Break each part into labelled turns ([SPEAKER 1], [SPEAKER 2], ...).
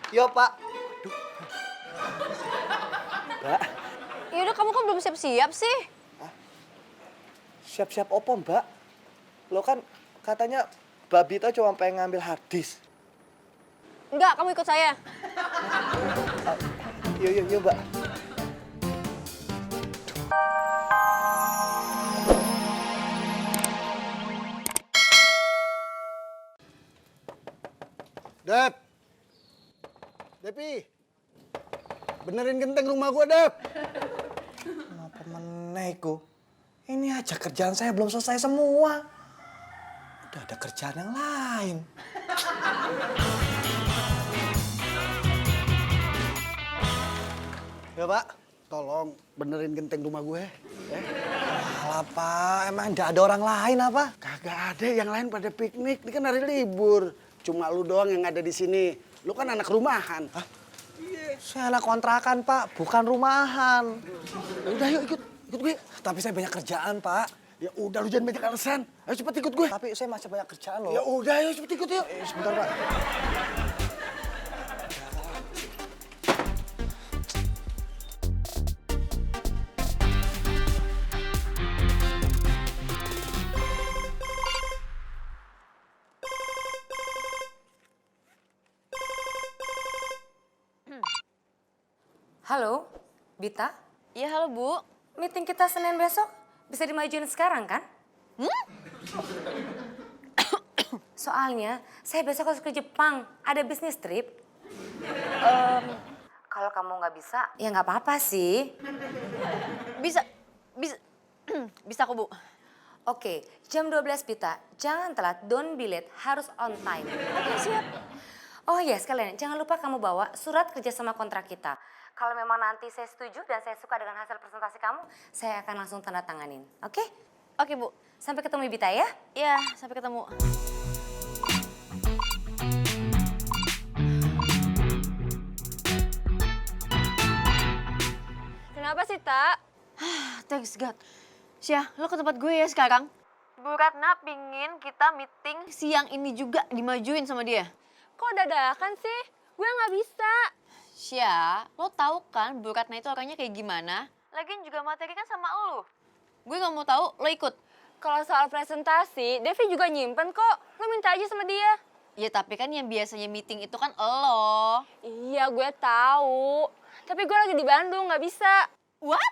[SPEAKER 1] Yo, Pak. Aduh. Mbak,
[SPEAKER 2] Yaudah, kamu kan belum siap-siap sih.
[SPEAKER 1] siap-siap opo, Mbak? Lo kan katanya Mbak Bita cuma pengen ngambil hard disk.
[SPEAKER 2] Enggak, kamu ikut saya.
[SPEAKER 1] Yuk, Mbak.
[SPEAKER 3] Dep. Depi. Benerin genteng rumah gua, Dep.
[SPEAKER 1] Kenapa meneko? Ini aja kerjaan saya belum selesai semua. Udah ada kerjaan yang lain. Ya, Pak.
[SPEAKER 3] Tolong benerin genteng rumah gue.
[SPEAKER 1] Alah, Pak. Emang nggak ada orang lain apa?
[SPEAKER 3] Kagak ada, yang lain pada piknik. Ini kan hari libur. Cuma lu doang yang ada di sini. Lu kan anak rumahan. Hah?
[SPEAKER 1] Saya anak kontrakan, Pak. Bukan rumahan.
[SPEAKER 3] Udah yuk ikut gue.
[SPEAKER 1] Tapi saya banyak kerjaan, Pak.
[SPEAKER 3] Ya udah lu jangan banyak alasan. Ayo cepet ikut gue.
[SPEAKER 1] Tapi saya masih banyak kerjaan loh.
[SPEAKER 3] Ya udah ayo cepet ikut yuk.
[SPEAKER 1] Sebentar, Pak.
[SPEAKER 4] Halo, Bita.
[SPEAKER 2] Iya, halo Bu.
[SPEAKER 4] Meeting kita Senin besok bisa dimajuin sekarang kan? Soalnya saya besok harus ke Jepang, ada bisnis trip. Kalau kamu nggak bisa, ya nggak apa-apa sih.
[SPEAKER 2] Bisa, bisa kok Bu.
[SPEAKER 4] Oke, jam 12 Bita, jangan telat, don't be late, harus on time.
[SPEAKER 2] Oke, siap.
[SPEAKER 4] Oh iya, sekalian jangan lupa kamu bawa surat kerjasama kontrak kita. Kalau memang nanti saya setuju dan saya suka dengan hasil presentasi kamu, saya akan langsung tanda tanganin. Oke?
[SPEAKER 2] Oke, Bu.
[SPEAKER 4] Sampai ketemu Bita ya.
[SPEAKER 2] Iya, sampai ketemu. Kenapa sih, Tak? Thanks God. Syah, lo ke tempat gue ya sekarang. Bu Ratna pingin kita meeting siang ini juga dimajuin sama dia. Kok dadakan sih? Gue nggak bisa. Syah, lo tahu kan Bu Ratna itu orangnya kayak gimana? Lagian juga materi kan sama lo. Gue nggak mau tahu, lo ikut. Kalau soal presentasi, Devi juga nyimpen kok. Lo minta aja sama dia. Ya tapi kan yang biasanya meeting itu kan lo. Iya, gue tahu. Tapi gue lagi di Bandung, nggak bisa. What?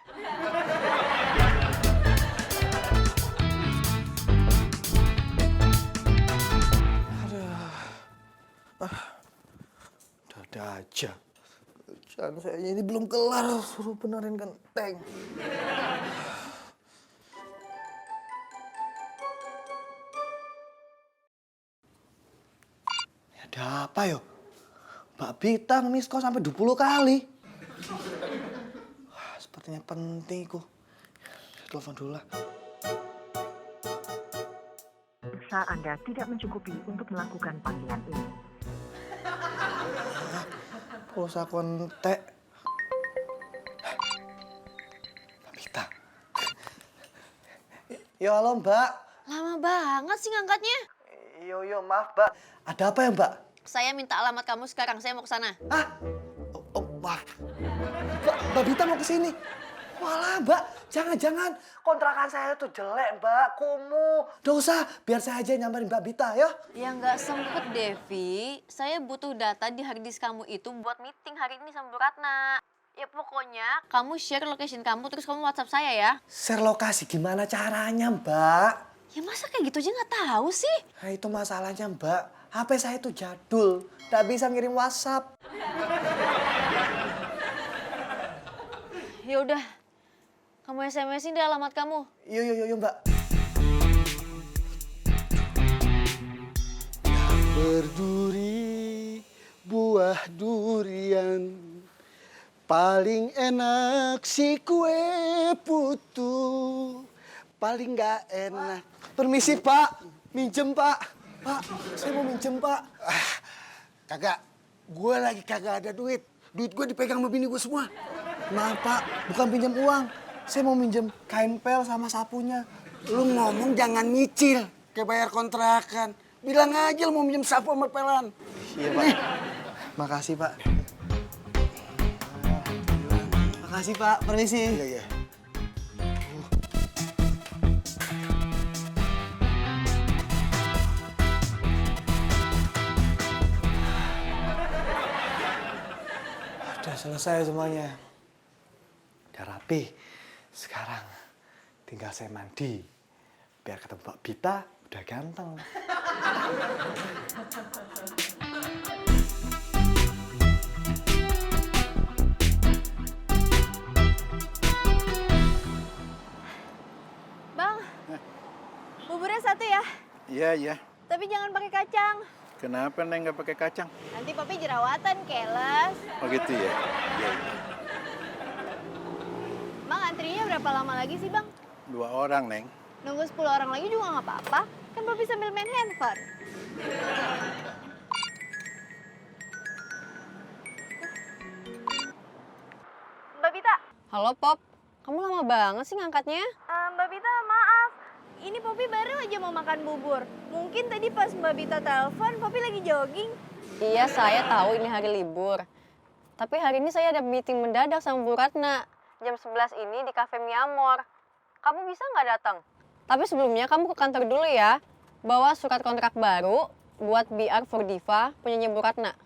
[SPEAKER 1] Ada aja. Kerjaan saya ini belum kelar, suruh benerin genteng. Ada apa yo? Mbak Bita nge-miss call sampai 20 kali. Wah, sepertinya penting kok. Saya telepon dulu lah.
[SPEAKER 5] Pulsa Anda tidak mencukupi untuk melakukan panggilan ini.
[SPEAKER 1] Pulsa kontek. Mbak Bita. Yo, halo Mbak.
[SPEAKER 2] Lama banget sih ngangkatnya.
[SPEAKER 1] Yo, maaf Mbak. Ada apa ya Mbak?
[SPEAKER 2] Saya minta alamat kamu sekarang, saya mau ke sana.
[SPEAKER 1] Ah, Mbak. Mbak Bita mau ke sini. Walah Mbak, jangan-jangan kontrakan saya tuh jelek Mbak, kumuh. Nggak usah, biar saya aja nyamperin Mbak Bita ya.
[SPEAKER 2] Ya nggak sempet, Devi. Saya butuh data di harddisk kamu itu buat meeting hari ini sama Bu Ratna. Ya pokoknya kamu share location kamu terus kamu WhatsApp saya ya.
[SPEAKER 1] Share lokasi gimana caranya Mbak?
[SPEAKER 2] Ya masa kayak gitu aja nggak tahu sih?
[SPEAKER 1] Nah itu masalahnya Mbak, HP saya itu jadul, nggak bisa ngirim WhatsApp.
[SPEAKER 2] Ya udah, kamu SMS-in deh alamat kamu.
[SPEAKER 1] Yo Mbak.
[SPEAKER 3] Berduri buah durian, paling enak si kue putu, paling gak enak.
[SPEAKER 1] Permisi Pak, minjem Pak. Pak, saya mau minjem Pak.
[SPEAKER 3] Kagak, gue lagi kagak ada duit. Duit gue dipegang sama bini gue semua.
[SPEAKER 1] Maaf Pak, bukan pinjam uang. Saya mau minjem kain pel sama sapunya.
[SPEAKER 3] Lu ngomong jangan nyicil, kayak bayar kontrakan. Bilang aja lu mau minjem sapu sama pelan.
[SPEAKER 1] Iya Pak. Makasih, Pak. Makasih, Pak. Permisi.
[SPEAKER 3] Iya, iya.
[SPEAKER 1] Udah selesai semuanya. Udah rapi. Sekarang tinggal saya mandi. Biar ketemu Mbak Bita udah ganteng.
[SPEAKER 2] Bang, buburnya satu ya.
[SPEAKER 6] Iya, iya.
[SPEAKER 2] Tapi jangan pakai kacang.
[SPEAKER 6] Kenapa Neng nggak pakai kacang?
[SPEAKER 2] Nanti papi jerawatan, keles.
[SPEAKER 6] Oh gitu ya? Iya, iya.
[SPEAKER 2] Bang, antrinya berapa lama lagi sih, Bang?
[SPEAKER 6] 2 orang, Neng.
[SPEAKER 2] Nunggu 10 orang lagi juga nggak apa-apa. Kan papi sambil main handphone. Mbak Bita. Halo, Pop. Kamu lama banget sih ngangkatnya. Mbak Bita, maaf. Ini Popi baru aja mau makan bubur. Mungkin tadi pas Mbak Bita telepon, Popi lagi jogging. Iya, saya tahu ini hari libur. Tapi hari ini saya ada meeting mendadak sama Bu Ratna. Jam 11 ini di Cafe Miamor. Kamu bisa nggak datang? Tapi sebelumnya kamu ke kantor dulu ya. Bawa surat kontrak baru buat BR for Diva punyanya Bu Ratna.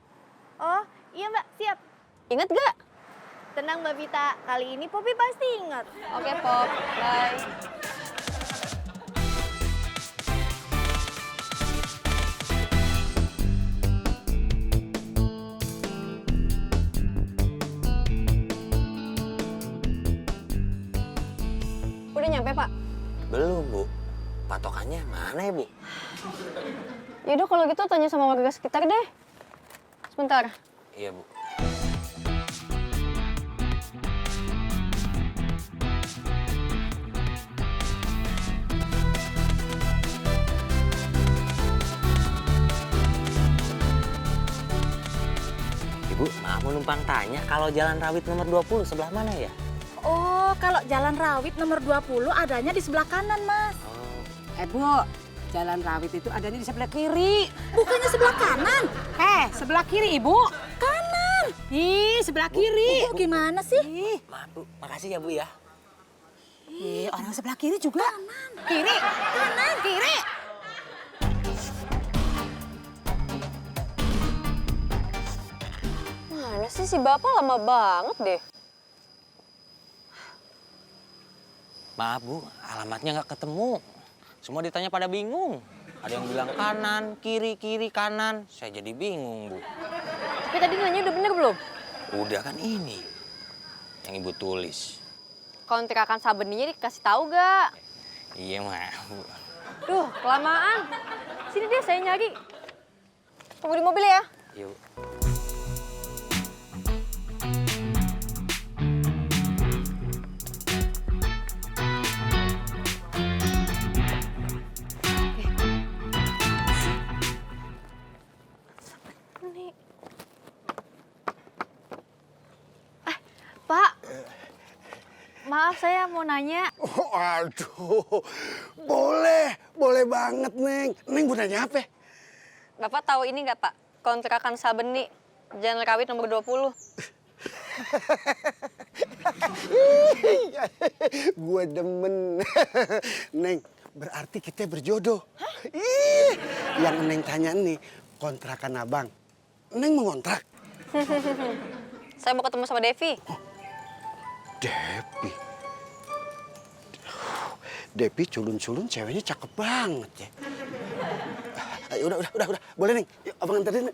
[SPEAKER 2] Oh, iya Mbak, siap. Ingat gak? Tenang Mbak Vita, kali ini Popi pasti ingat. Oke Pop, bye. Udah nyampe Pak?
[SPEAKER 7] Belum, Bu. Patokannya mana ya, Bu?
[SPEAKER 2] Yaudah kalau gitu tanya sama warga sekitar deh. Sebentar.
[SPEAKER 7] Iya, Bu. Ibu, maaf mau numpang tanya, kalau Jalan Rawit nomor 20 sebelah mana ya?
[SPEAKER 8] Oh, kalau Jalan Rawit nomor 20 adanya di sebelah kanan, Mas.
[SPEAKER 7] Oh,
[SPEAKER 8] Bu, Jalan Rawit itu adanya di sebelah kiri. Bukannya sebelah kanan. Sebelah kiri, Ibu. Kanan. Ih, sebelah kiri. Gimana sih?
[SPEAKER 7] maaf, Bu. Makasih ya, Bu ya.
[SPEAKER 8] Orang sebelah kiri juga. Kiri, kanan, kiri.
[SPEAKER 2] Mana sih si Bapak lama banget deh.
[SPEAKER 7] Maaf, Bu. Alamatnya nggak ketemu. Semua ditanya pada bingung. Ada yang bilang kanan, kiri, kiri, kanan. Saya jadi bingung, Bu.
[SPEAKER 2] Tapi tadi nanya udah bener belum?
[SPEAKER 7] Udah kan ini yang Ibu tulis.
[SPEAKER 2] Kontrakan Sabeninya dikasih tahu gak?
[SPEAKER 7] Iya, maaf, Bu.
[SPEAKER 2] Duh, kelamaan. Sini deh saya nyari. Tunggu di mobil ya.
[SPEAKER 7] Yuk.
[SPEAKER 2] Nih. Pak. Maaf saya mau nanya.
[SPEAKER 3] Oh, aduh, boleh banget, Neng. Neng mau nanya apa?
[SPEAKER 2] Bapak tahu ini nggak Pak? Kontrakan Sabeni, Jalan Rawit nomor 20.
[SPEAKER 3] Gue demen. Neng, berarti kita berjodoh. Ih, yang Neng tanya nih, kontrakan abang. Neng mau ngontrak?
[SPEAKER 2] Saya mau ketemu sama Devi.
[SPEAKER 3] Depi. Depi culun-culun ceweknya cakep banget ya. Ayo, udah. Boleh, Neng. Yuk, abang anterin.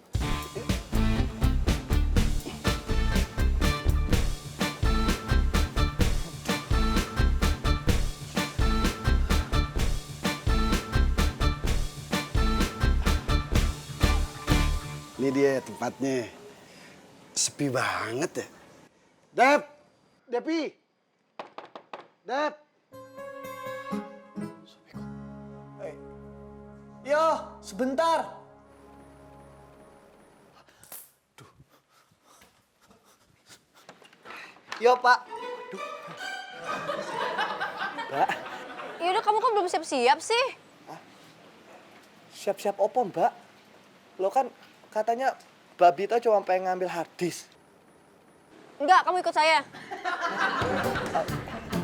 [SPEAKER 3] Ini dia tempatnya. Sepi banget ya. Depi. Dep.
[SPEAKER 1] Yo, sebentar. Duh. Yo, Pak. Duh. Mbak,
[SPEAKER 2] Yaudah kamu kan belum siap-siap sih.
[SPEAKER 1] siap-siap opo, Mbak? Lo kan katanya Mbak Bita cuma pengen ngambil hard disk.
[SPEAKER 2] Enggak, kamu ikut saya.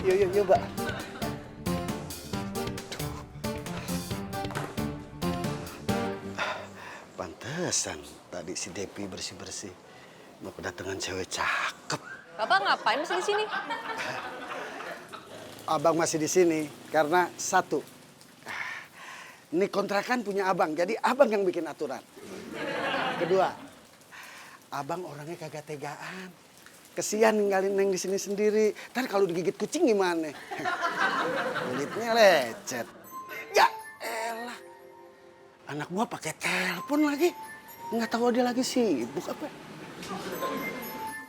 [SPEAKER 1] Yuk, Mbak.
[SPEAKER 3] Pantesan tadi si Depi bersih-bersih. Mau kedatangan cewek cakep.
[SPEAKER 2] Bapak ngapain masih di sini?
[SPEAKER 3] Abang masih di sini karena satu. Ini kontrakan punya abang, jadi abang yang bikin aturan. Kedua, abang orangnya kagak tegaan. Kesian ninggalin Neng di sini sendiri. Ntar kalau digigit kucing gimana? Kulitnya lecet. Ya elah. Anak gua pakai telepon lagi. Nggak tahu dia lagi sibuk apa.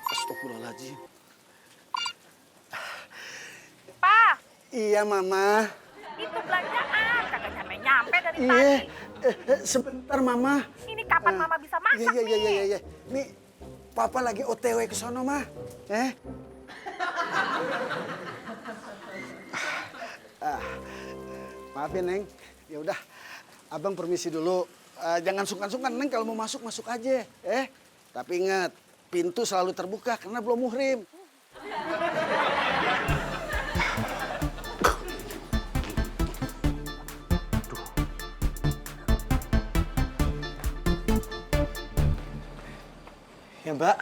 [SPEAKER 3] Astagfirullahaladzim.
[SPEAKER 8] Pa,
[SPEAKER 3] Iya, Mama.
[SPEAKER 8] itu belanjaan kagak nyampe-nyampe dari
[SPEAKER 3] Iya.
[SPEAKER 8] tadi.
[SPEAKER 3] Sebentar, Mama.
[SPEAKER 8] Ini kapan Mama bisa masak nih?
[SPEAKER 3] Iya. Nih, Papa lagi OTW ke sono, mah. Maaf ya, Neng. Ya udah, Abang permisi dulu. Jangan sungkan-sungkan, Neng. Kalau mau masuk, masuk aja. Tapi ingat, pintu selalu terbuka karena belum muhrim.
[SPEAKER 1] Ya, Mbak.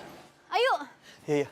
[SPEAKER 2] Ayo.
[SPEAKER 1] Iya.